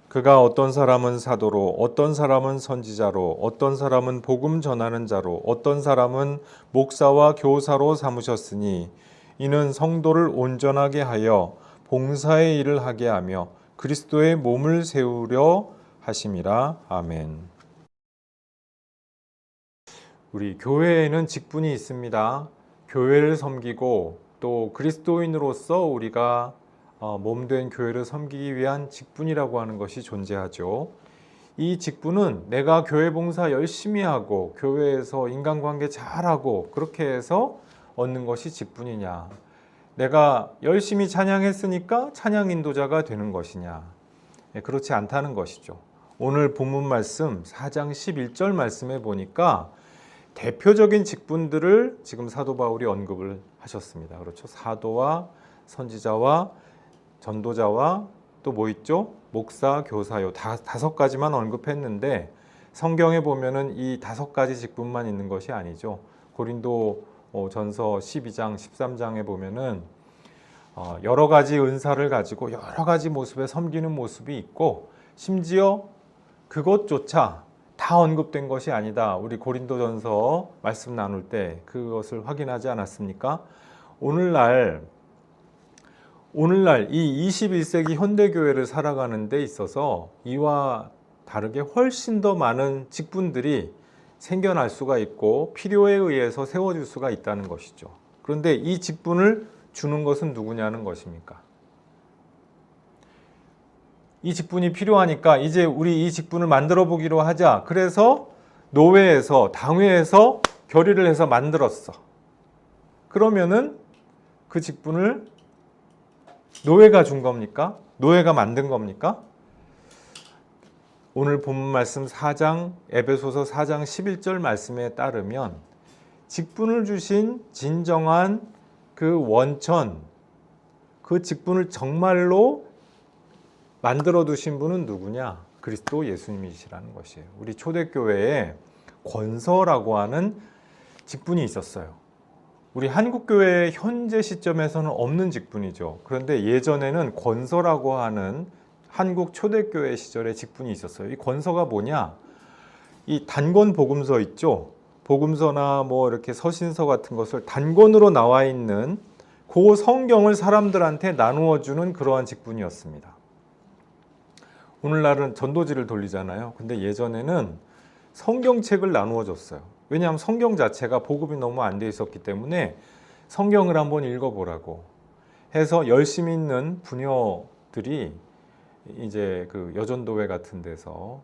그가 어떤 사람은 사도로, 어떤 사람은 선지자로, 어떤 사람은 복음 전하는 자로, 어떤 사람은 목사와 교사로 삼으셨으니 이는 성도를 온전하게 하여 봉사의 일을 하게 하며 그리스도의 몸을 세우려 하심이라. 아멘. 우리 교회에는 직분이 있습니다. 교회를 섬기고 또 그리스도인으로서 우리가 몸된 교회를 섬기기 위한 직분이라고 하는 것이 존재하죠. 이 직분은 내가 교회 봉사 열심히 하고 교회에서 인간관계 잘하고 그렇게 해서 얻는 것이 직분이냐, 내가 열심히 찬양했으니까 찬양 인도자가 되는 것이냐, 그렇지 않다는 것이죠. 오늘 본문 말씀 4장 11절 말씀에 보니까 대표적인 직분들을 지금 사도 바울이 언급을 하셨습니다. 그렇죠. 사도와 선지자와 전도자와 또 뭐 있죠? 목사, 교사요. 다섯 가지만 언급했는데 성경에 보면은 이 5가지 직분만 있는 것이 아니죠. 고린도 전서 12장, 13장에 보면은 여러 가지 은사를 가지고 여러 가지 모습에 섬기는 모습이 있고, 심지어 그것조차 다 언급된 것이 아니다. 우리 고린도전서 말씀 나눌 때 그것을 확인하지 않았습니까? 오늘날 이 21세기 현대교회를 살아가는 데 있어서 이와 다르게 훨씬 더 많은 직분들이 생겨날 수가 있고 필요에 의해서 세워질 수가 있다는 것이죠. 그런데 이 직분을 주는 것은 누구냐는 것입니까? 이 직분이 필요하니까 이제 우리 이 직분을 만들어 보기로 하자. 그래서 노회에서, 당회에서 결의를 해서 만들었어. 그러면은 그 직분을 노회가 준 겁니까? 노회가 만든 겁니까? 오늘 본문 말씀 4장, 에베소서 4장 11절 말씀에 따르면 직분을 주신 진정한 그 원천, 그 직분을 정말로 만들어 두신 분은 누구냐? 그리스도 예수님이시라는 것이에요. 우리 초대교회에 권서라고 하는 직분이 있었어요. 우리 한국교회의 현재 시점에서는 없는 직분이죠. 그런데 예전에는 권서라고 하는 한국 초대교회 시절에 직분이 있었어요. 이 권서가 뭐냐? 이 단권 복음서 있죠? 복음서나 뭐 이렇게 서신서 같은 것을 단권으로 나와 있는 그 성경을 사람들한테 나누어 주는 그러한 직분이었습니다. 오늘날은 전도지를 돌리잖아요. 근데 예전에는 성경책을 나누어 줬어요. 왜냐하면 성경 자체가 보급이 너무 안 돼 있었기 때문에 성경을 한번 읽어보라고 해서 열심히 있는 부녀들이 이제 그 여전도회 같은 데서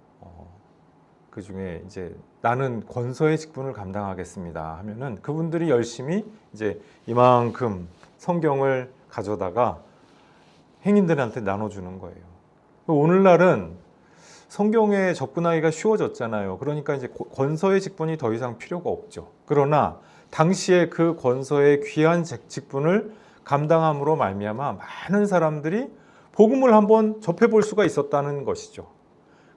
그 중에 이제 나는 권서의 직분을 감당하겠습니다 하면은 그분들이 열심히 이제 이만큼 성경을 가져다가 행인들한테 나눠주는 거예요. 오늘날은 성경에 접근하기가 쉬워졌잖아요. 그러니까 이제 권서의 직분이 더 이상 필요가 없죠. 그러나 당시에 그 권서의 귀한 직분을 감당함으로 말미암아 많은 사람들이 복음을 한번 접해볼 수가 있었다는 것이죠.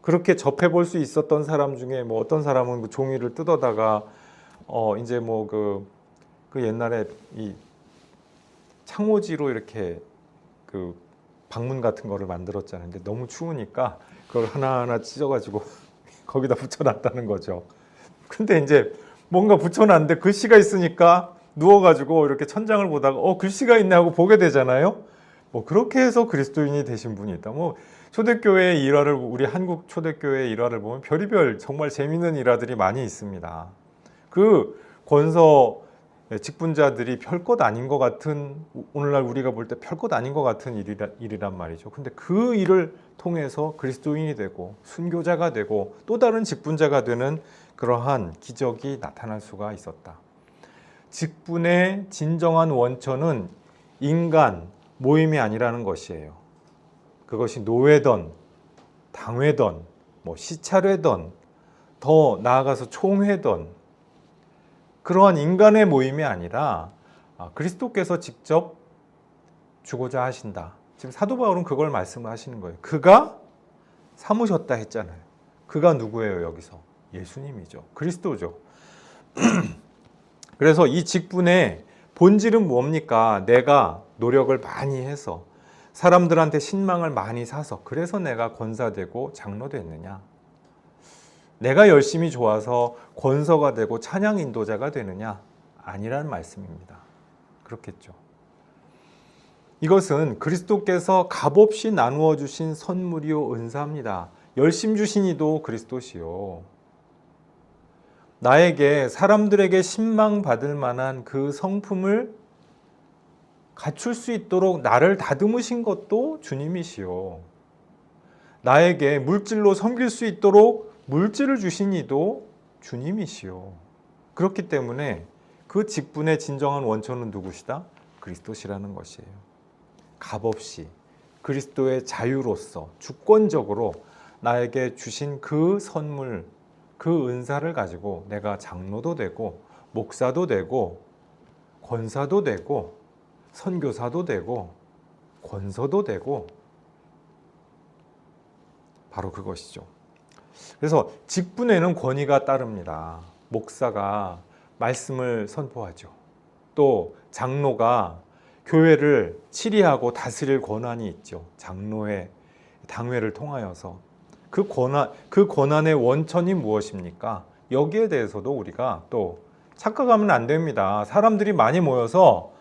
그렇게 접해볼 수 있었던 사람 중에 뭐 어떤 사람은 그 종이를 뜯어다가 이제 뭐 그 옛날에 이 창호지로 이렇게 그 방문 같은 거를 만들었잖아요. 근데 너무 추우니까 그걸 하나하나 찢어가지고 거기다 붙여놨다는 거죠. 근데 이제 뭔가 붙여놨는데 글씨가 있으니까 누워가지고 이렇게 천장을 보다가 글씨가 있네 하고 보게 되잖아요. 뭐 그렇게 해서 그리스도인이 되신 분이 있다. 뭐 초대교회의 일화를, 우리 한국 초대교회의 일화를 보면 별의별 정말 재미있는 일화들이 많이 있습니다. 그 권서 직분자들이 별것 아닌 것 같은, 오늘날 우리가 볼 때 별것 아닌 것 같은 일이란 말이죠. 근데 그 일을 통해서 그리스도인이 되고 순교자가 되고 또 다른 직분자가 되는 그러한 기적이 나타날 수가 있었다. 직분의 진정한 원천은 인간 모임이 아니라는 것이에요. 그것이 노회든 당회든 뭐 시찰회든 더 나아가서 총회든 그러한 인간의 모임이 아니라 그리스도께서 직접 주고자 하신다. 지금 사도 바울은 그걸 말씀하시는 거예요. 그가 삼으셨다 했잖아요. 그가 누구예요? 여기서 예수님이죠. 그리스도죠. 그래서 이 직분의 본질은 뭡니까? 내가 노력을 많이 해서 사람들한테 신망을 많이 사서 그래서 내가 권사되고 장로 됐느냐? 내가 열심히 좋아서 권서가 되고 찬양 인도자가 되느냐? 아니라는 말씀입니다. 그렇겠죠. 이것은 그리스도께서 값없이 나누어 주신 선물이요 은사입니다. 열심 주신 이도 그리스도시요. 나에게 사람들에게 신망받을 만한 그 성품을 갖출 수 있도록 나를 다듬으신 것도 주님이시요. 나에게 물질로 섬길 수 있도록 물질을 주신 이도 주님이시요. 그렇기 때문에 그 직분의 진정한 원천은 누구시다? 그리스도시라는 것이에요. 값없이 그리스도의 자유로서 주권적으로 나에게 주신 그 선물, 그 은사를 가지고 내가 장로도 되고 목사도 되고 권사도 되고 선교사도 되고 권서도 되고 바로 그것이죠. 그래서 직분에는 권위가 따릅니다. 목사가 말씀을 선포하죠. 또 장로가 교회를 치리하고 다스릴 권한이 있죠. 장로회, 당회를 통하여서 그 권한의 원천이 무엇입니까? 여기에 대해서도 우리가 또 착각하면 안 됩니다. 사람들이 많이 모여서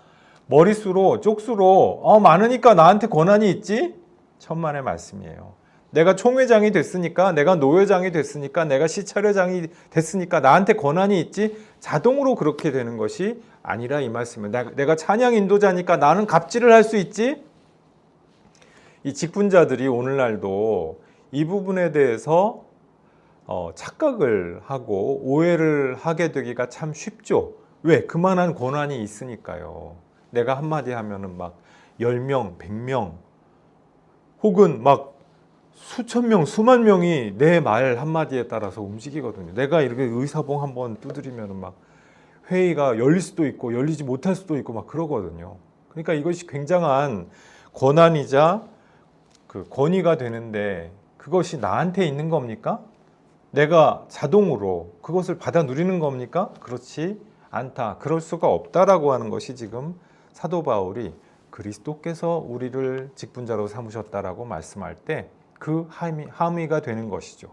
머릿수로 쪽수로 많으니까 나한테 권한이 있지? 천만의 말씀이에요. 내가 총회장이 됐으니까, 내가 노회장이 됐으니까, 내가 시차례장이 됐으니까 나한테 권한이 있지? 자동으로 그렇게 되는 것이 아니라 이 말씀은 내가 찬양 인도자니까 나는 갑질을 할 수 있지? 이 직분자들이 오늘날도 이 부분에 대해서 착각을 하고 오해를 하게 되기가 참 쉽죠. 왜? 그만한 권한이 있으니까요. 내가 한마디 하면은 막 10명, 100명 혹은 막 수천 명, 수만 명이 내 말 한마디에 따라서 움직이거든요. 내가 이렇게 의사봉 한번 두드리면은 막 회의가 열릴 수도 있고 열리지 못할 수도 있고 막 그러거든요. 그러니까 이것이 굉장한 권한이자 그 권위가 되는데 그것이 나한테 있는 겁니까? 내가 자동으로 그것을 받아 누리는 겁니까? 그렇지 않다. 그럴 수가 없다라고 하는 것이 지금 사도 바울이 그리스도께서 우리를 직분자로 삼으셨다라고 말씀할 때 그 함의가 되는 것이죠.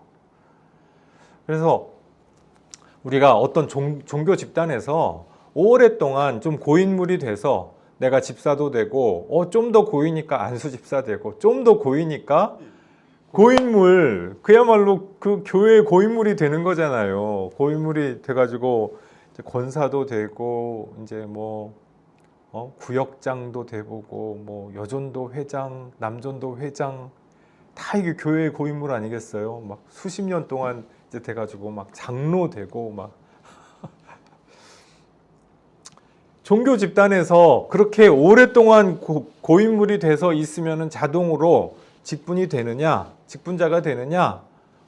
그래서 우리가 어떤 종교 집단에서 오랫동안 좀 고인물이 돼서 내가 집사도 되고 좀 더 고이니까 안수 집사 되고 좀 더 고이니까 고인물, 그야말로 그 교회의 고인물이 되는 거잖아요. 고인물이 돼가지고 이제 권사도 되고 이제 뭐 구역장도 돼보고 뭐 여전도 회장, 남전도 회장 다 이게 교회의 고인물 아니겠어요? 막 수십 년 동안 이제 돼가지고 막 장로 되고 막 종교 집단에서 그렇게 오랫동안 고인물이 돼서 있으면은 자동으로 직분이 되느냐, 직분자가 되느냐?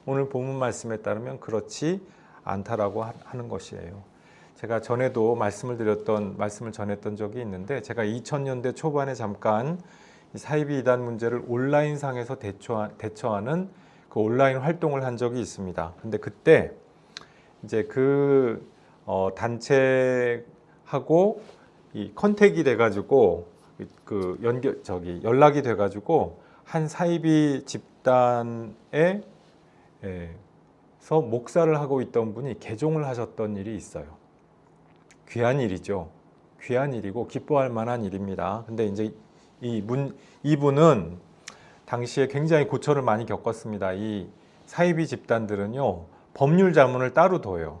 오늘 본문 말씀에 따르면 그렇지 않다라고 하는 것이에요. 제가 전에도 말씀을 전했던 적이 있는데 제가 2000년대 초반에 잠깐 사이비 이단 문제를 온라인상에서 대처하는 그 온라인 활동을 한 적이 있습니다. 근데 그때 이제 그 단체하고 이 컨택이 돼가지고 그 연락이 돼가지고 한 사이비 집단에서 목사를 하고 있던 분이 개종을 하셨던 일이 있어요. 귀한 일이죠. 귀한 일이고 기뻐할 만한 일입니다. 근데 이제 이분은 당시에 굉장히 고초를 많이 겪었습니다. 이 사이비 집단들은요, 법률 자문을 따로 둬요.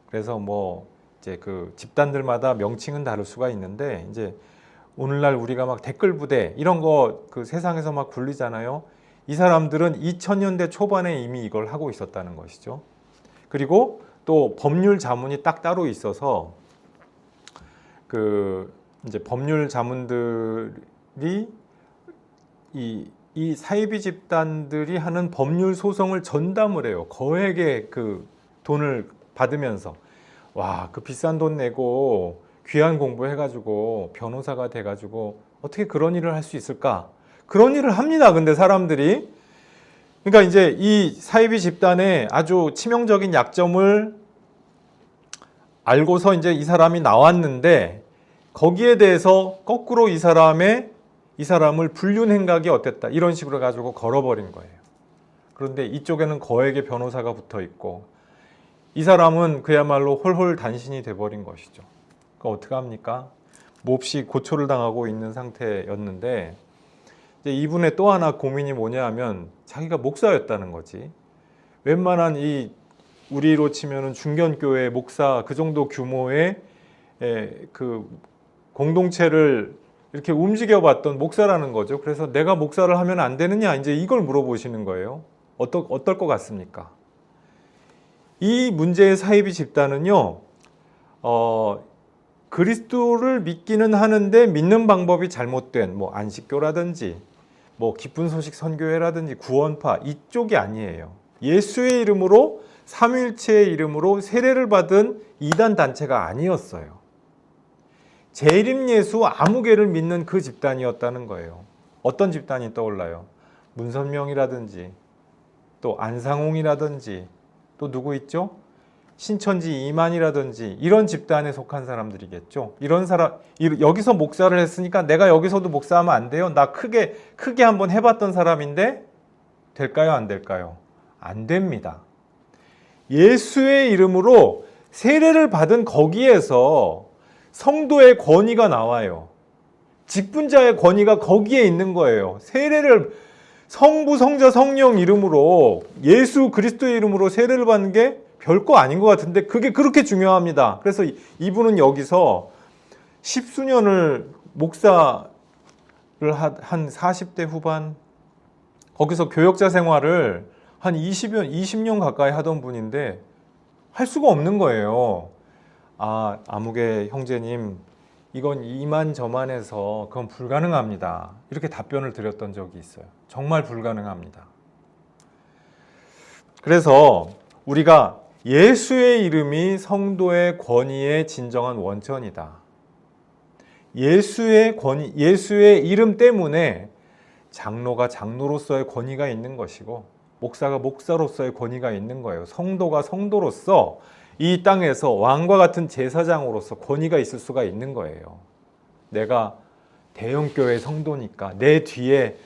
그래서 뭐 이제 그 집단들마다 명칭은 다를 수가 있는데 이제 오늘날 우리가 막 댓글 부대 이런 거 그 세상에서 막 굴리잖아요. 이 사람들은 2000년대 초반에 이미 이걸 하고 있었다는 것이죠. 그리고 또 법률 자문이 딱 따로 있어서 그 이제 법률 자문들이 이 사이비 집단들이 하는 법률 소송을 전담을 해요. 거액의 그 돈을 받으면서 와, 그 비싼 돈 내고 귀한 공부해가지고 변호사가 돼가지고 어떻게 그런 일을 할 수 있을까? 그런 일을 합니다. 근데 사람들이 그러니까 이제 이 사이비 집단의 아주 치명적인 약점을 알고서 이제 이 사람이 나왔는데 거기에 대해서 거꾸로 이 이 사람을 불륜 행각이 어땠다 이런 식으로 가지고 걸어버린 거예요. 그런데 이쪽에는 거액의 변호사가 붙어 있고 이 사람은 그야말로 홀홀단신이 돼버린 것이죠. 그러니까 어떻게 합니까? 몹시 고초를 당하고 있는 상태였는데 이제 이분의 또 하나 고민이 뭐냐 하면 자기가 목사였다는 거지. 웬만한 이 우리로 치면은 중견교회 목사 그 정도 규모의 그 공동체를 이렇게 움직여봤던 목사라는 거죠. 그래서 내가 목사를 하면 안 되느냐 이제 이걸 물어보시는 거예요. 어떨 것 같습니까? 이 문제의 사이비 집단은요, 그리스도를 믿기는 하는데 믿는 방법이 잘못된 뭐 안식교라든지 뭐 기쁜 소식 선교회라든지 구원파 이쪽이 아니에요. 예수의 이름으로 삼위일체의 이름으로 세례를 받은 이단 단체가 아니었어요. 재림 예수 아무개를 믿는 그 집단이었다는 거예요. 어떤 집단이 떠올라요? 문선명이라든지 또 안상홍이라든지 또 누구 있죠? 신천지 이만이라든지 이런 집단에 속한 사람들이겠죠. 이런 사람 여기서 목사를 했으니까 내가 여기서도 목사하면 안 돼요. 나 크게 한번 해봤던 사람인데 될까요? 안 될까요? 안 됩니다. 예수의 이름으로 세례를 받은 거기에서 성도의 권위가 나와요. 직분자의 권위가 거기에 있는 거예요. 세례를 성부, 성자, 성령 이름으로 예수 그리스도의 이름으로 세례를 받는 게 별거 아닌 것 같은데 그게 그렇게 중요합니다. 그래서 이분은 여기서 십수년을 목사를 한 40대 후반 거기서 교역자 생활을 한 20년 가까이 하던 분인데 할 수가 없는 거예요. 아무개 형제님 이건 이만저만해서 그건 불가능합니다. 이렇게 답변을 드렸던 적이 있어요. 정말 불가능합니다. 그래서 우리가 예수의 이름이 성도의 권위의 진정한 원천이다. 예수의 권위, 예수의 이름 때문에 장로가 장로로서의 권위가 있는 것이고 목사가 목사로서의 권위가 있는 거예요. 성도가 성도로서 이 땅에서 왕과 같은 제사장으로서 권위가 있을 수가 있는 거예요. 내가 대형교회 성도니까 내 뒤에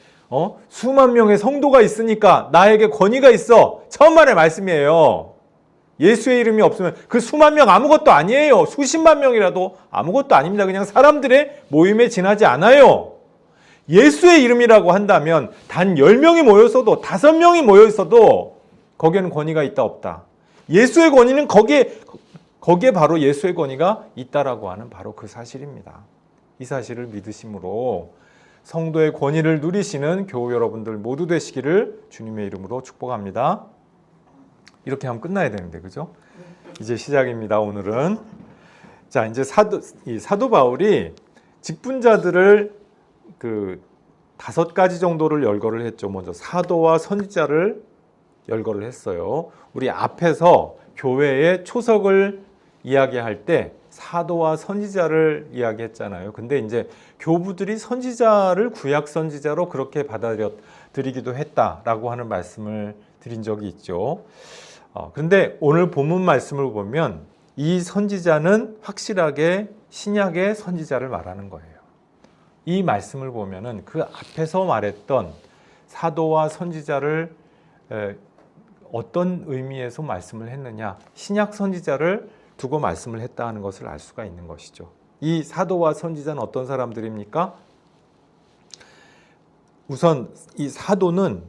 수만 명의 성도가 있으니까 나에게 권위가 있어. 천만의 말씀이에요. 예수의 이름이 없으면 그 수만 명 아무것도 아니에요. 수십만 명이라도 아무것도 아닙니다. 그냥 사람들의 모임에 지나지 않아요. 예수의 이름이라고 한다면 단 10명이 모였어도 5명이 모여 있어도 거기에는 권위가 있다 없다. 예수의 권위는 거기에 바로 예수의 권위가 있다라고 하는 바로 그 사실입니다. 이 사실을 믿으심으로 성도의 권위를 누리시는 교우 여러분들 모두 되시기를 주님의 이름으로 축복합니다. 이렇게 하면 끝나야 되는데 그죠? 이제 시작입니다. 오늘은 자 이제 사도 바울이 직분자들을 그 5가지 정도를 열거를 했죠. 먼저 사도와 선지자를 열거를 했어요. 우리 앞에서 교회의 초석을 이야기할 때 사도와 선지자를 이야기했잖아요. 근데 이제 교부들이 선지자를 구약 선지자로 그렇게 받아들이기도 했다라고 하는 말씀을 드린 적이 있죠. 그런데 오늘 본문 말씀을 보면 이 선지자는 확실하게 신약의 선지자를 말하는 거예요. 이 말씀을 보면은 그 앞에서 말했던 사도와 선지자를 어떤 의미에서 말씀을 했느냐, 신약 선지자를 두고 말씀을 했다 하는 것을 알 수가 있는 것이죠. 이 사도와 선지자는 어떤 사람들입니까? 우선 이 사도는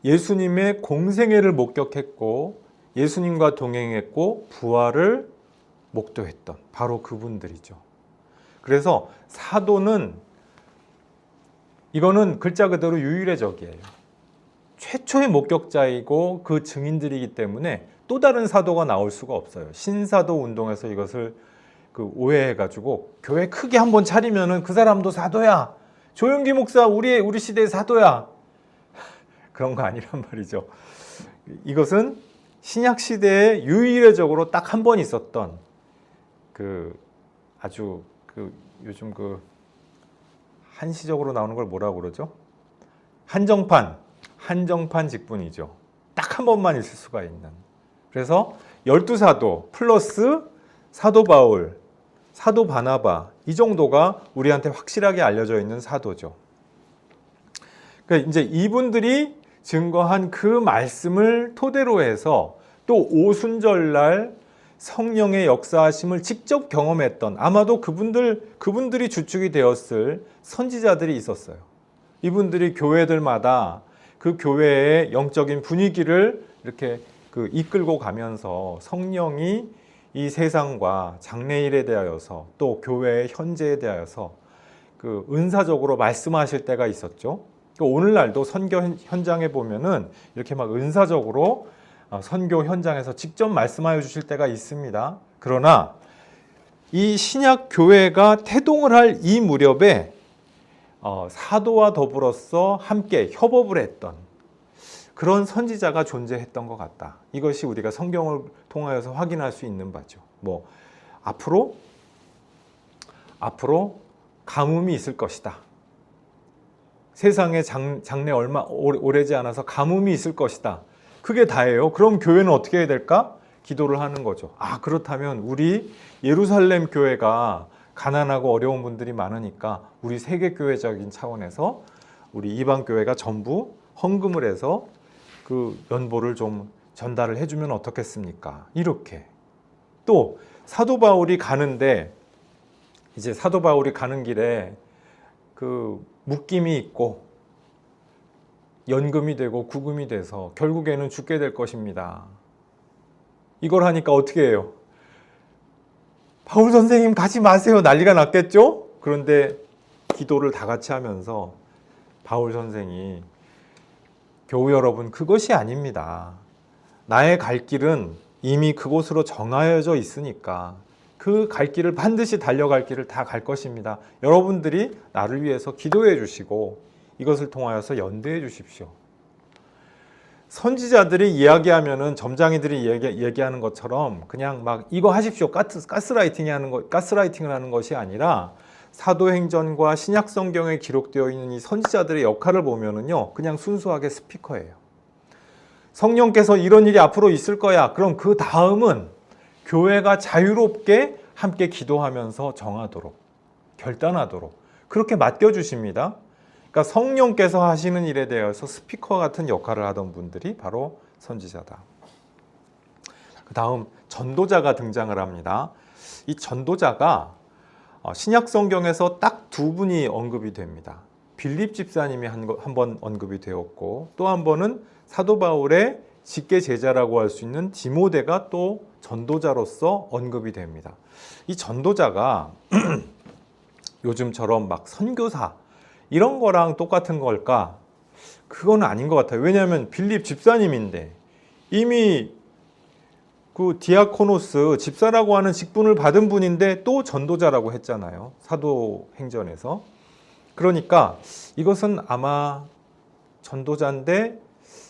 예수님의 공생애를 목격했고 예수님과 동행했고 부활을 목도했던 바로 그분들이죠. 그래서 사도는 이거는 글자 그대로 유일해적이에요. 최초의 목격자이고 그 증인들이기 때문에 또 다른 사도가 나올 수가 없어요. 신사도 운동에서 이것을 오해해가지고 교회 크게 한번 차리면은 그 사람도 사도야. 조용기 목사 우리 시대의 사도야. 그런 거 아니란 말이죠. 이것은 신약 시대에 유일적으로 딱 한 번 있었던 아주 요즘 한시적으로 나오는 걸 뭐라고 그러죠? 한정판 직분이죠. 딱 한 번만 있을 수가 있는. 그래서 12사도 플러스 사도 바울 사도 바나바, 이 정도가 우리한테 확실하게 알려져 있는 사도죠. 그러니까 이제 이분들이 증거한 그 말씀을 토대로 해서 또 오순절날 성령의 역사하심을 직접 경험했던, 아마도 그분들이 주축이 되었을 선지자들이 있었어요. 이분들이 교회들마다 그 교회의 영적인 분위기를 이렇게 이끌고 가면서 성령이 이 세상과 장래일에 대하여서 또 교회의 현재에 대하여서 은사적으로 말씀하실 때가 있었죠. 오늘날도 선교 현장에 보면은 이렇게 막 은사적으로 선교 현장에서 직접 말씀하여 주실 때가 있습니다. 그러나 이 신약 교회가 태동을 할 이 무렵에 사도와 더불어서 함께 협업을 했던 그런 선지자가 존재했던 것 같다. 이것이 우리가 성경을 통하여서 확인할 수 있는 바죠. 앞으로 가뭄이 있을 것이다. 세상에 장래 얼마 오래지 않아서 가뭄이 있을 것이다. 그게 다예요. 그럼 교회는 어떻게 해야 될까? 기도를 하는 거죠. 그렇다면 우리 예루살렘 교회가 가난하고 어려운 분들이 많으니까 우리 세계교회적인 차원에서 우리 이방 교회가 전부 헌금을 해서 그 연보를 좀 전달을 해주면 어떻겠습니까? 이렇게. 또 사도 바울이 가는데, 이제 사도 바울이 가는 길에 묶임이 있고 연금이 되고 구금이 돼서 결국에는 죽게 될 것입니다. 이걸 하니까 어떻게 해요? 바울 선생님 가지 마세요. 난리가 났겠죠? 그런데 기도를 다 같이 하면서 바울 선생이, 교우 여러분, 그것이 아닙니다. 나의 갈 길은 이미 그곳으로 정하여져 있으니까 그 갈 길을 반드시 달려갈 길을 다 갈 것입니다. 여러분들이 나를 위해서 기도해 주시고 이것을 통하여서 연대해 주십시오. 선지자들이 이야기하면은 점장이들이 얘기하는 것처럼 그냥 막 이거 하십시오. 가스라이팅을 하는 것이 아니라 사도행전과 신약 성경에 기록되어 있는 이 선지자들의 역할을 보면은요, 그냥 순수하게 스피커예요. 성령께서 이런 일이 앞으로 있을 거야. 그럼 그 다음은 교회가 자유롭게 함께 기도하면서 정하도록, 결단하도록 그렇게 맡겨주십니다. 그러니까 성령께서 하시는 일에 대해서 스피커 같은 역할을 하던 분들이 바로 선지자다. 그 다음 전도자가 등장을 합니다. 이 전도자가 신약 성경에서 딱 두 분이 언급이 됩니다. 빌립 집사님이 한 번 언급이 되었고, 또 한 번은 사도 바울의 직계 제자라고 할 수 있는 디모데가 또 전도자로서 언급이 됩니다. 이 전도자가 요즘처럼 막 선교사 이런 거랑 똑같은 걸까? 그건 아닌 것 같아요. 왜냐하면 빌립 집사님인데 이미 그 디아코노스, 집사라고 하는 직분을 받은 분인데 또 전도자라고 했잖아요. 사도행전에서. 그러니까 이것은 아마 전도자인데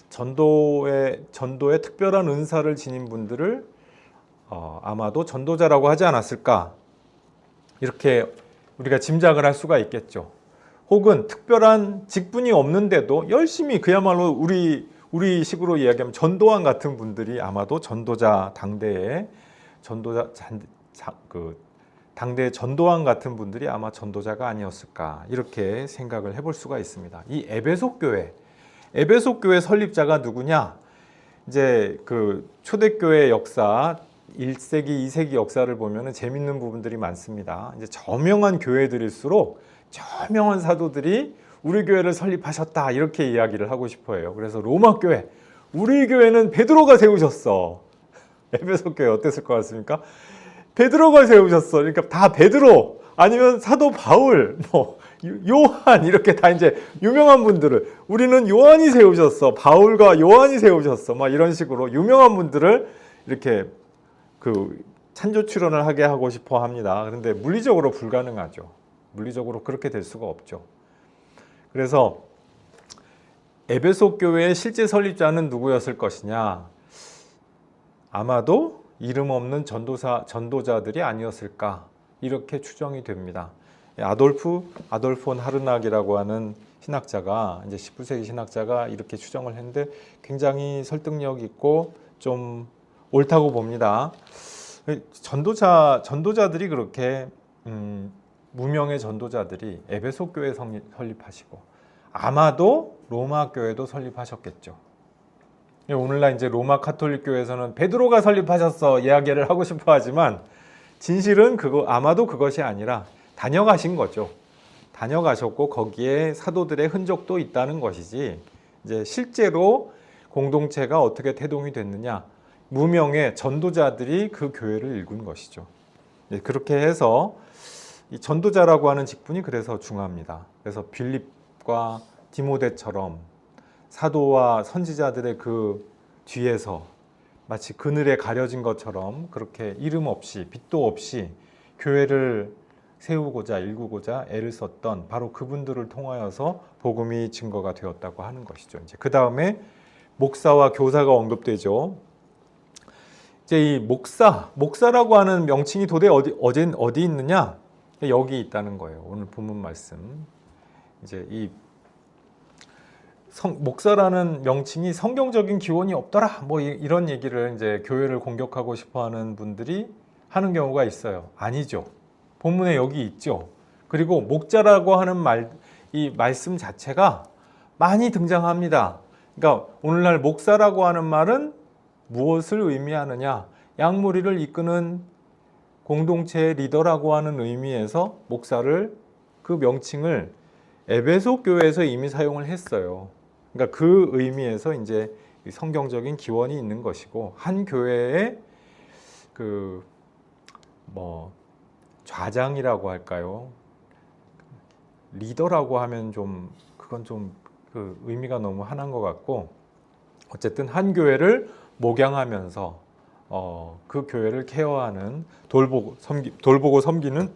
전도에 특별한 은사를 지닌 분들을 아마도 전도자라고 하지 않았을까, 이렇게 우리가 짐작을 할 수가 있겠죠. 혹은 특별한 직분이 없는데도 열심히, 그야말로 우리 식으로 이야기하면 전도왕 같은 분들이 아마도 전도자, 당대의 전도왕 같은 분들이 아마 전도자가 아니었을까, 이렇게 생각을 해볼 수가 있습니다. 이 에베소 교회 설립자가 누구냐? 이제 그 초대교회 역사 1세기, 2세기 역사를 보면 재밌는 부분들이 많습니다. 이제 저명한 교회들일수록 저명한 사도들이 우리 교회를 설립하셨다, 이렇게 이야기를 하고 싶어 해요. 그래서 로마 교회, 우리 교회는 베드로가 세우셨어. 에베소 교회 어땠을 것 같습니까? 베드로가 세우셨어. 그러니까 다 베드로, 아니면 사도 바울, 요한, 이렇게 다 이제 유명한 분들을, 우리는 요한이 세우셨어, 바울과 요한이 세우셨어, 막 이런 식으로 유명한 분들을 이렇게 찬조 출연을 하게 하고 싶어 합니다. 그런데 물리적으로 불가능하죠. 물리적으로 그렇게 될 수가 없죠. 그래서 에베소 교회의 실제 설립자는 누구였을 것이냐? 아마도 이름 없는 전도자들이 아니었을까, 이렇게 추정이 됩니다. 아돌폰 하르낙이라고 하는 신학자가, 이제 19세기 신학자가 이렇게 추정을 했는데 굉장히 설득력 있고 좀 옳다고 봅니다. 전도자들이 그렇게 무명의 전도자들이 에베소 교회 설립하시고 아마도 로마 교회도 설립하셨겠죠. 오늘날 이제 로마 가톨릭 교회에서는 베드로가 설립하셨어 이야기를 하고 싶어 하지만 진실은 아마도 그것이 아니라 다녀가신 거죠. 다녀가셨고 거기에 사도들의 흔적도 있다는 것이지 이제 실제로 공동체가 어떻게 태동이 됐느냐 무명의 전도자들이 그 교회를 일군 것이죠. 그렇게 해서 이 전도자라고 하는 직분이 그래서 중요합니다. 그래서 빌립과 디모데처럼 사도와 선지자들의 그 뒤에서 마치 그늘에 가려진 것처럼 그렇게 이름 없이 빛도 없이 교회를 세우고자 일구고자 애를 썼던 바로 그분들을 통하여서 복음이 증거가 되었다고 하는 것이죠. 이제 그 다음에 목사와 교사가 언급되죠. 이제 이 목사라고 하는 명칭이 도대체 어디 있느냐? 여기 있다는 거예요. 오늘 본문 말씀. 이제 이 목사라는 명칭이 성경적인 기원이 없더라. 뭐 이런 얘기를 이제 교회를 공격하고 싶어하는 분들이 하는 경우가 있어요. 아니죠. 본문에 여기 있죠. 그리고 목자라고 하는 이 말씀 자체가 많이 등장합니다. 그러니까 오늘날 목사라고 하는 말은 무엇을 의미하느냐? 양무리를 이끄는 공동체의 리더라고 하는 의미에서 목사를 그 명칭을 에베소 교회에서 이미 사용을 했어요. 그러니까 그 의미에서 이제 성경적인 기원이 있는 것이고 한 교회의 좌장이라고 할까요? 리더라고 하면 그건 그 의미가 너무 한한 것 같고 어쨌든 한 교회를 목양하면서 그 교회를 케어하는 돌보고 섬기는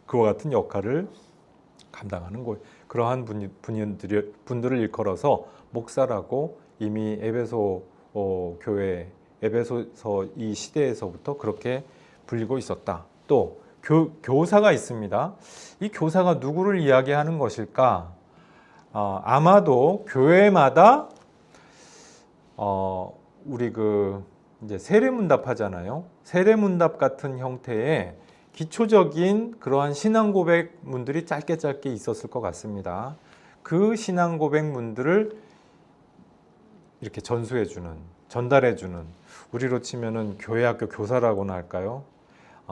그와 같은 역할을 감당하는 그러한 분들을 일컬어서 목사라고 이미 에베소 교회 에베소서 이 시대에서부터 그렇게 불리고 있었다. 또 교사가 있습니다. 이 교사가 누구를 이야기하는 것일까? 아마도 교회마다 우리 이제 세례문답 하잖아요. 세례문답 같은 형태의 기초적인 그러한 신앙 고백문들이 짧게 있었을 것 같습니다. 그 신앙 고백문들을 이렇게 전달해주는 우리로 치면은 교회학교 교사라고나 할까요?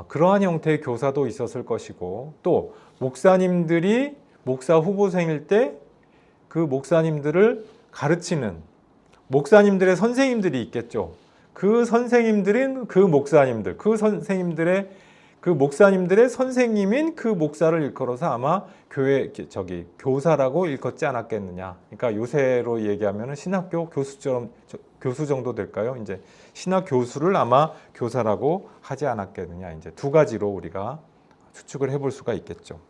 그러한 형태의 교사도 있었을 것이고 또 목사님들이 목사 후보생일 때 그 목사님들을 가르치는 목사님들의 선생님들이 있겠죠. 그 선생님들인 그 목사님들, 그 목사님들의 선생님인 그 목사를 일컬어서 아마 교사라고 일컫지 않았겠느냐. 그러니까 요새로 얘기하면 신학교 교수 정도 될까요? 이제 신학 교수를 아마 교사라고 하지 않았겠느냐. 이제 두 가지로 우리가 추측을 해볼 수가 있겠죠.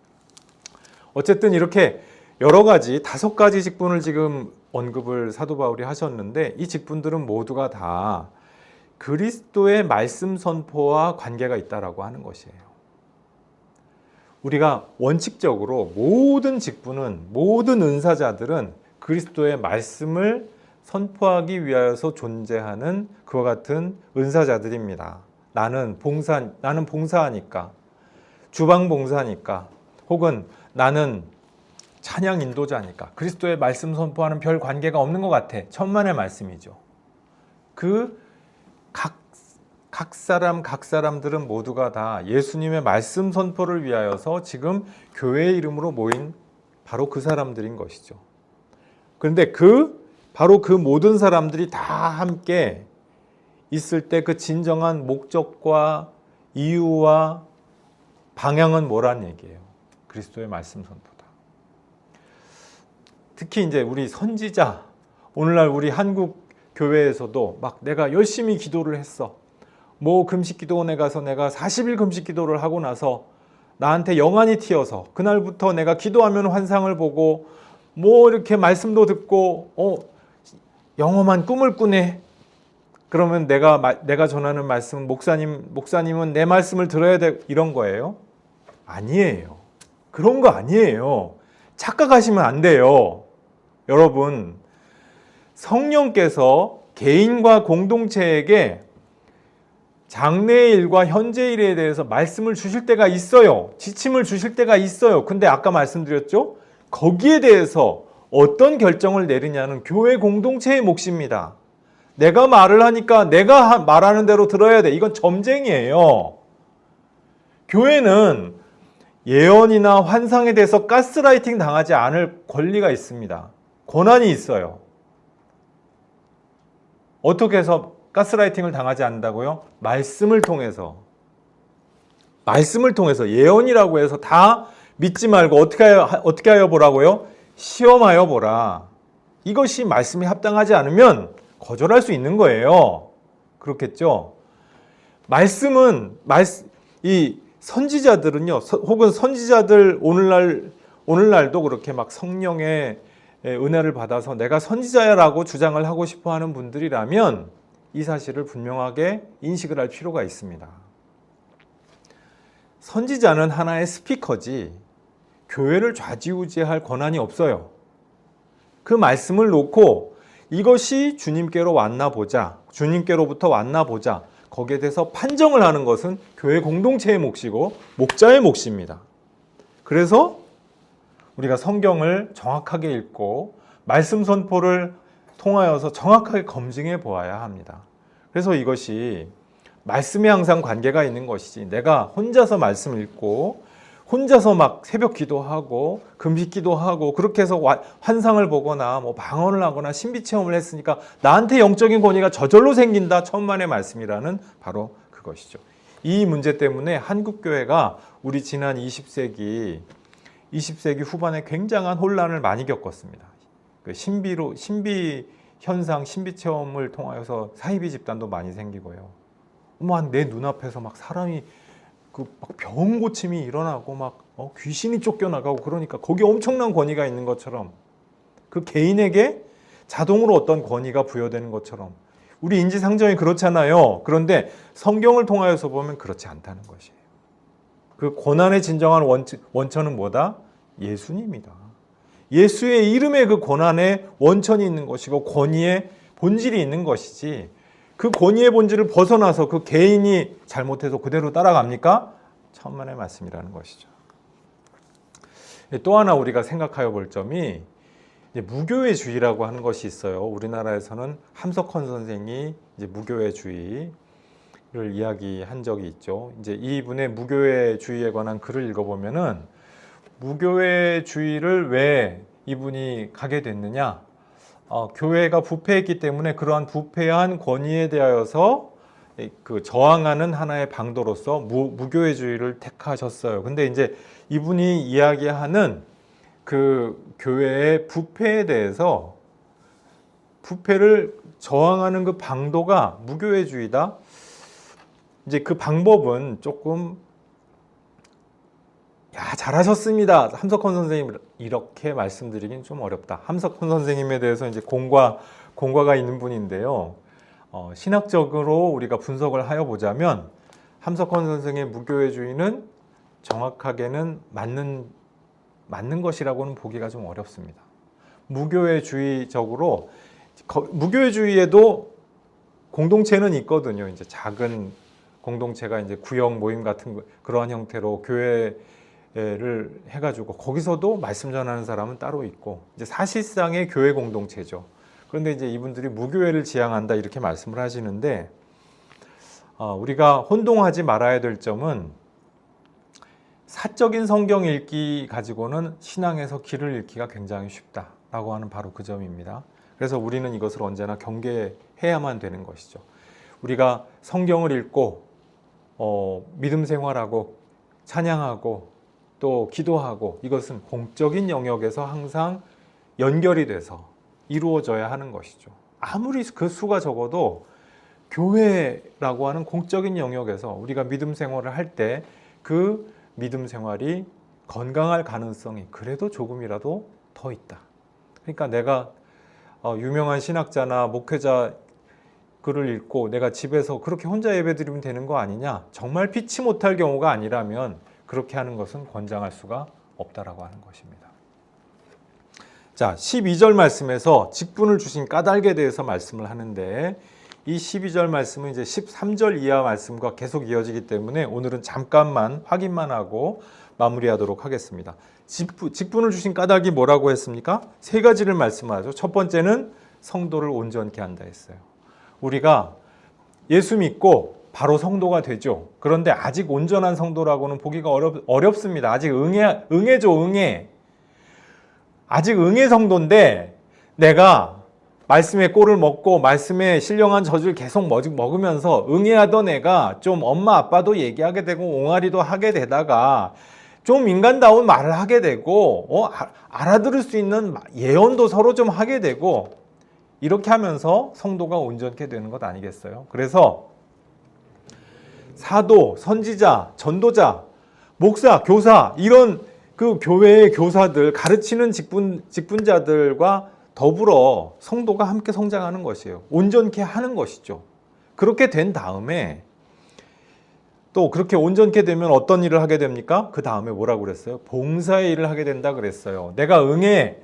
어쨌든 이렇게 여러 가지 5가지 직분을 지금 언급을 사도 바울이 하셨는데 이 직분들은 모두가 다 그리스도의 말씀 선포와 관계가 있다라고 하는 것이에요. 우리가 원칙적으로 모든 직분은 모든 은사자들은 그리스도의 말씀을 선포하기 위하여서 존재하는 그와 같은 은사자들입니다. 나는 봉사하니까, 주방 봉사하니까, 혹은 나는 찬양 인도자니까 그리스도의 말씀 선포하는 별 관계가 없는 것 같아. 천만의 말씀이죠. 각 사람들은 모두가 다 예수님의 말씀 선포를 위하여서 지금 교회의 이름으로 모인 바로 그 사람들인 것이죠. 그런데 바로 그 모든 사람들이 다 함께 있을 때 그 진정한 목적과 이유와 방향은 뭐란 얘기예요? 그리스도의 말씀 선포다. 특히 이제 우리 선지자, 오늘날 우리 한국 교회에서도 막 내가 열심히 기도를 했어. 금식기도원에 가서 내가 40일 금식기도를 하고 나서 나한테 영안이 튀어서 그날부터 내가 기도하면 환상을 보고 이렇게 말씀도 듣고 영험한 꿈을 꾸네. 그러면 내가 전하는 말씀 목사님은 내 말씀을 들어야 돼 이런 거예요? 아니에요. 그런 거 아니에요. 착각하시면 안 돼요. 여러분, 성령께서 개인과 공동체에게 장래의 일과 현재 일에 대해서 말씀을 주실 때가 있어요. 지침을 주실 때가 있어요. 근데 아까 말씀드렸죠? 거기에 대해서 어떤 결정을 내리냐는 교회 공동체의 몫입니다. 내가 말을 하니까 내가 말하는 대로 들어야 돼. 이건 점쟁이에요. 교회는 예언이나 환상에 대해서 가스라이팅 당하지 않을 권리가 있습니다. 권한이 있어요. 어떻게 해서 가스라이팅을 당하지 않는다고요? 말씀을 통해서 예언이라고 해서 다 믿지 말고 어떻게 하여 보라고요? 시험하여 보라. 이것이 말씀이 합당하지 않으면 거절할 수 있는 거예요. 그렇겠죠? 이 선지자들은요, 혹은 선지자들 오늘날도 그렇게 막 성령의 은혜를 받아서 내가 선지자야라고 주장을 하고 싶어 하는 분들이라면 이 사실을 분명하게 인식을 할 필요가 있습니다. 선지자는 하나의 스피커지 교회를 좌지우지할 권한이 없어요. 그 말씀을 놓고 이것이 주님께로부터 왔나 보자. 거기에 대해서 판정을 하는 것은 교회 공동체의 몫이고 목자의 몫입니다. 그래서 우리가 성경을 정확하게 읽고 말씀 선포를 통하여서 정확하게 검증해 보아야 합니다. 그래서 이것이 말씀에 항상 관계가 있는 것이지 내가 혼자서 말씀 읽고 혼자서 막 새벽 기도하고 금식 기도하고 그렇게 해서 환상을 보거나 뭐 방언을 하거나 신비 체험을 했으니까 나한테 영적인 권위가 저절로 생긴다. 천만의 말씀이라는 바로 그것이죠. 이 문제 때문에 한국 교회가 우리 지난 20세기 후반에 굉장한 혼란을 많이 겪었습니다. 그 신비 현상, 신비 체험을 통하여서 사이비 집단도 많이 생기고요. 내 눈앞에서 막 사람이 막 병 고침이 일어나고 막 귀신이 쫓겨나가고 그러니까 거기에 엄청난 권위가 있는 것처럼 그 개인에게 자동으로 어떤 권위가 부여되는 것처럼 우리 인지상정이 그렇잖아요. 그런데 성경을 통하여서 보면 그렇지 않다는 것이에요. 그 고난의 진정한 원천은 뭐다? 예수님이다. 예수의 이름에 그 고난의 원천이 있는 것이고 권위의 본질이 있는 것이지 그 권위의 본질을 벗어나서 그 개인이 잘못해서 그대로 따라갑니까? 천만의 말씀이라는 것이죠. 또 하나 우리가 생각하여 볼 점이 무교회주의라고 하는 것이 있어요. 우리나라에서는 함석헌 선생이 이제 무교회주의를 이야기한 적이 있죠. 이제 이분의 무교회주의에 관한 글을 읽어보면은 무교회주의를 왜 이분이 가게 됐느냐? 교회가 부패했기 때문에 그러한 부패한 권위에 대하여서 그 저항하는 하나의 방도로서 무교회주의를 택하셨어요. 근데 이제 이분이 이야기하는 그 교회의 부패에 대해서 부패를 저항하는 그 방도가 무교회주의다. 이제 그 방법은 조금 잘하셨습니다. 함석헌 선생님 이렇게 말씀드리긴 좀 어렵다. 함석헌 선생님에 대해서 이제 공과가 있는 분인데요. 신학적으로 우리가 분석을 하여 보자면 함석헌 선생의 무교회주의는 정확하게는 맞는 것이라고는 보기가 좀 어렵습니다. 무교회주의에도 공동체는 있거든요. 이제 작은 공동체가 이제 구역 모임 같은 그러한 형태로 교회를 해가지고 거기서도 말씀 전하는 사람은 따로 있고 이제 사실상의 교회 공동체죠. 그런데 이제 이분들이 무교회를 지향한다 이렇게 말씀을 하시는데 우리가 혼동하지 말아야 될 점은 사적인 성경 읽기 가지고는 신앙에서 길을 잃기가 굉장히 쉽다라고 하는 바로 그 점입니다. 그래서 우리는 이것을 언제나 경계해야만 되는 것이죠. 우리가 성경을 읽고 믿음 생활하고 찬양하고 또 기도하고 이것은 공적인 영역에서 항상 연결이 돼서 이루어져야 하는 것이죠. 아무리 그 수가 적어도 교회라고 하는 공적인 영역에서 우리가 믿음 생활을 할 때 그 믿음 생활이 건강할 가능성이 그래도 조금이라도 더 있다. 그러니까 내가 유명한 신학자나 목회자 글을 읽고 내가 집에서 그렇게 혼자 예배드리면 되는 거 아니냐? 정말 피치 못할 경우가 아니라면 그렇게 하는 것은 권장할 수가 없다라고 하는 것입니다. 자, 12절 말씀에서 직분을 주신 까닭에 대해서 말씀을 하는데 이 12절 말씀은 이제 13절 이하 말씀과 계속 이어지기 때문에 오늘은 잠깐만 확인만 하고 마무리하도록 하겠습니다. 직분을 주신 까닭이 뭐라고 했습니까? 세 가지를 말씀하죠. 첫 번째는 성도를 온전케 한다 했어요. 우리가 예수 믿고 바로 성도가 되죠. 그런데 아직 온전한 성도라고는 보기가 어렵습니다. 아직 응애죠, 응애. 아직 응애 성도인데 내가 말씀의 꼴을 먹고 말씀에 신령한 젖을 계속 먹으면서 응애하던 애가 좀 엄마 아빠도 얘기하게 되고 옹알이도 하게 되다가 좀 인간다운 말을 하게 되고 알아들을 수 있는 예언도 서로 좀 하게 되고 이렇게 하면서 성도가 온전케 되는 것 아니겠어요? 그래서 사도, 선지자, 전도자, 목사, 교사 이런 그 교회의 교사들 가르치는 직분자들과 더불어 성도가 함께 성장하는 것이에요. 온전케 하는 것이죠. 그렇게 된 다음에 또 그렇게 온전케 되면 어떤 일을 하게 됩니까? 그 다음에 뭐라고 그랬어요? 봉사의 일을 하게 된다 그랬어요. 내가 응애예요.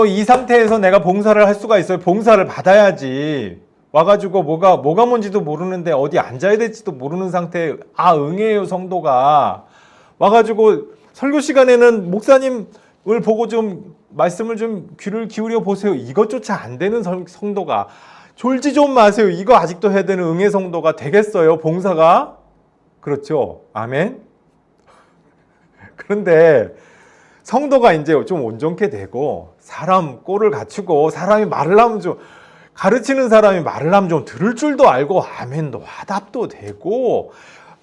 이 상태에서 내가 봉사를 할 수가 있어요. 봉사를 받아야지. 와가지고 뭐가 뭔지도 모르는데 어디 앉아야 될지도 모르는 상태에 응애예요 성도가. 와가지고 설교 시간에는 목사님을 보고 좀 말씀을 좀 귀를 기울여 보세요. 이것조차 안 되는 성도가 졸지 좀 마세요. 이거 아직도 해야 되는 응애 성도가 되겠어요? 봉사가? 그렇죠. 아멘. 그런데 성도가 이제 좀 온전케 되고 사람 꼴을 갖추고 사람이 말을 하면 좀 가르치는 사람이 말을 하면 좀 들을 줄도 알고 아멘도 화답도 되고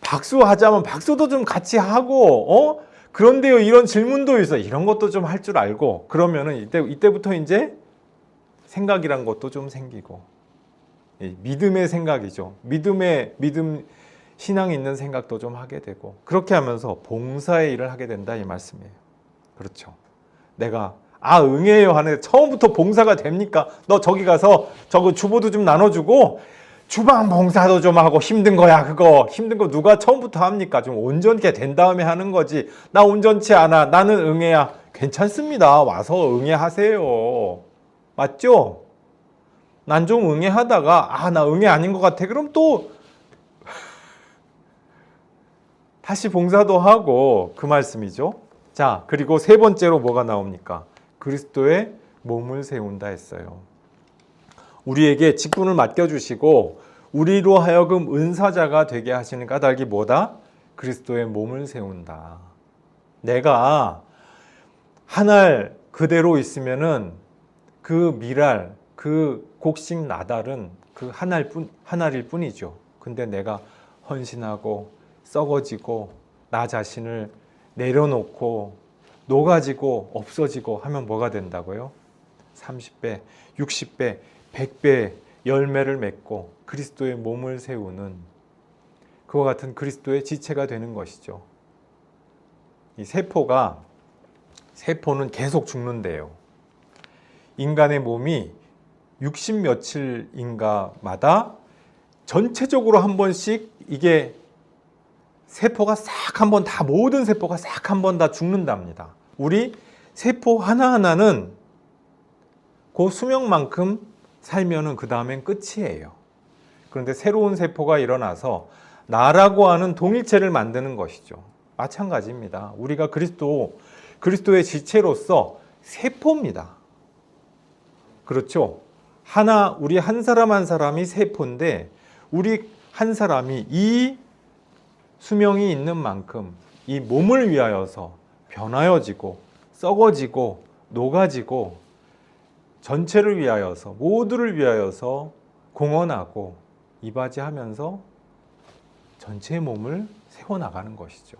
박수하자면 박수도 좀 같이 하고 그런데요 이런 질문도 있어 이런 것도 좀 할 줄 알고 그러면은 이때부터 이제 생각이란 것도 좀 생기고 믿음의 생각이죠. 믿음 신앙이 있는 생각도 좀 하게 되고 그렇게 하면서 봉사의 일을 하게 된다 이 말씀이에요. 그렇죠. 내가 응애요 하는 처음부터 봉사가 됩니까? 너 저기 가서 저거 주보도 좀 나눠주고 주방 봉사도 좀 하고 힘든 거야 그거 힘든 거 누가 처음부터 합니까? 좀 온전케 된 다음에 하는 거지. 나 온전치 않아 나는 응애야. 괜찮습니다. 와서 응애하세요. 맞죠? 난 좀 응애하다가 나 응애 아닌 것 같아. 그럼 또 다시 봉사도 하고 그 말씀이죠. 자, 그리고 세 번째로 뭐가 나옵니까? 그리스도의 몸을 세운다 했어요. 우리에게 직분을 맡겨주시고 우리로 하여금 은사자가 되게 하시는 까닭이 뭐다? 그리스도의 몸을 세운다. 내가 한 알 그대로 있으면은 그 미랄, 그 곡식 나달은 그 한 알일 뿐이죠. 근데 내가 헌신하고 썩어지고 나 자신을 내려놓고 녹아지고 없어지고 하면 뭐가 된다고요? 30배, 60배, 100배 열매를 맺고 그리스도의 몸을 세우는 그와 같은 그리스도의 지체가 되는 것이죠. 이 세포는 계속 죽는데요. 인간의 몸이 60 며칠인가마다 전체적으로 한 번씩 이게 세포가 싹 한 번 다 모든 세포가 싹 한 번 다 죽는답니다. 우리 세포 하나하나는 그 수명만큼 살면은 그 다음엔 끝이에요. 그런데 새로운 세포가 일어나서 나라고 하는 동일체를 만드는 것이죠. 마찬가지입니다. 우리가 그리스도의 지체로서 세포입니다. 그렇죠? 우리 한 사람 한 사람이 세포인데 우리 한 사람이 이 수명이 있는 만큼 이 몸을 위하여서 변하여지고 썩어지고 녹아지고 전체를 위하여서 모두를 위하여서 공헌하고 이바지하면서 전체의 몸을 세워나가는 것이죠.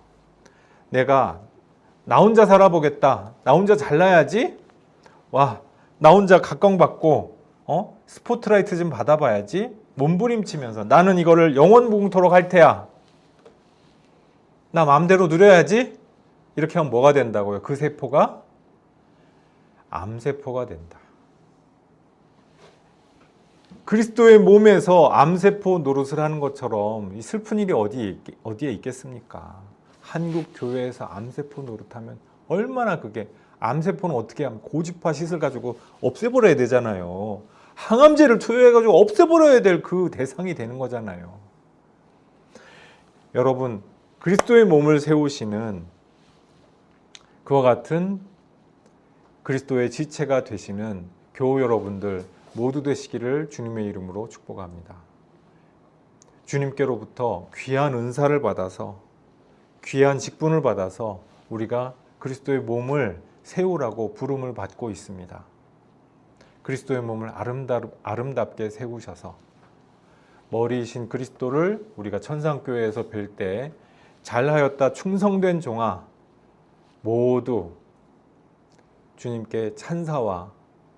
내가 나 혼자 살아보겠다. 나 혼자 잘나야지. 나 혼자 각광받고 스포트라이트 좀 받아봐야지. 몸부림치면서 나는 이거를 영원봉토록 할 테야. 나 마음대로 누려야지. 이렇게 하면 뭐가 된다고요? 그 세포가 암세포가 된다. 그리스도의 몸에서 암세포 노릇을 하는 것처럼 이 슬픈 일이 어디에 있겠습니까? 한국 교회에서 암세포 노릇하면 얼마나 그게 암세포는 어떻게 하면 고주파 싯을 가지고 없애버려야 되잖아요. 항암제를 투여해가지고 없애버려야 될 그 대상이 되는 거잖아요. 여러분, 그리스도의 몸을 세우시는 그와 같은 그리스도의 지체가 되시는 교우 여러분들 모두 되시기를 주님의 이름으로 축복합니다. 주님께로부터 귀한 은사를 받아서, 귀한 직분을 받아서 우리가 그리스도의 몸을 세우라고 부름을 받고 있습니다. 그리스도의 몸을 아름답게 세우셔서 머리이신 그리스도를 우리가 천상교회에서 뵐 때 잘하였다 충성된 종아, 모두 주님께 찬사와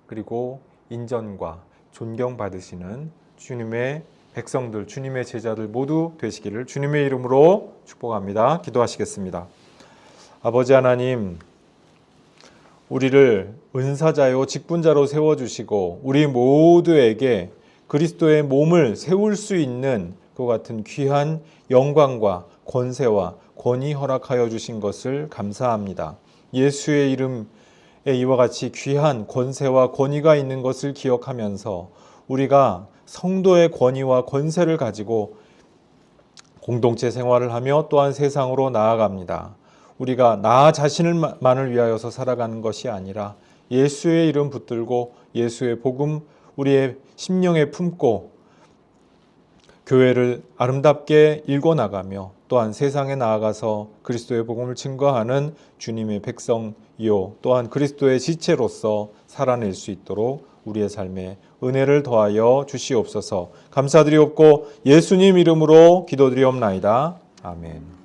그리고 인전과 존경받으시는 주님의 백성들, 주님의 제자들 모두 되시기를 주님의 이름으로 축복합니다. 기도하시겠습니다. 아버지 하나님, 우리를 은사자요 직분자로 세워주시고 우리 모두에게 그리스도의 몸을 세울 수 있는 그 같은 귀한 영광과 권세와 권위 허락하여 주신 것을 감사합니다. 예수의 이름에 이와 같이 귀한 권세와 권위가 있는 것을 기억하면서 우리가 성도의 권위와 권세를 가지고 공동체 생활을 하며 또한 세상으로 나아갑니다. 우리가 나 자신만을 위하여서 살아가는 것이 아니라 예수의 이름 붙들고 예수의 복음 우리의 심령에 품고 교회를 아름답게 일궈나가며 또한 세상에 나아가서 그리스도의 복음을 증거하는 주님의 백성이요 또한 그리스도의 지체로서 살아낼 수 있도록 우리의 삶에 은혜를 더하여 주시옵소서. 감사드리옵고 예수님 이름으로 기도드리옵나이다. 아멘.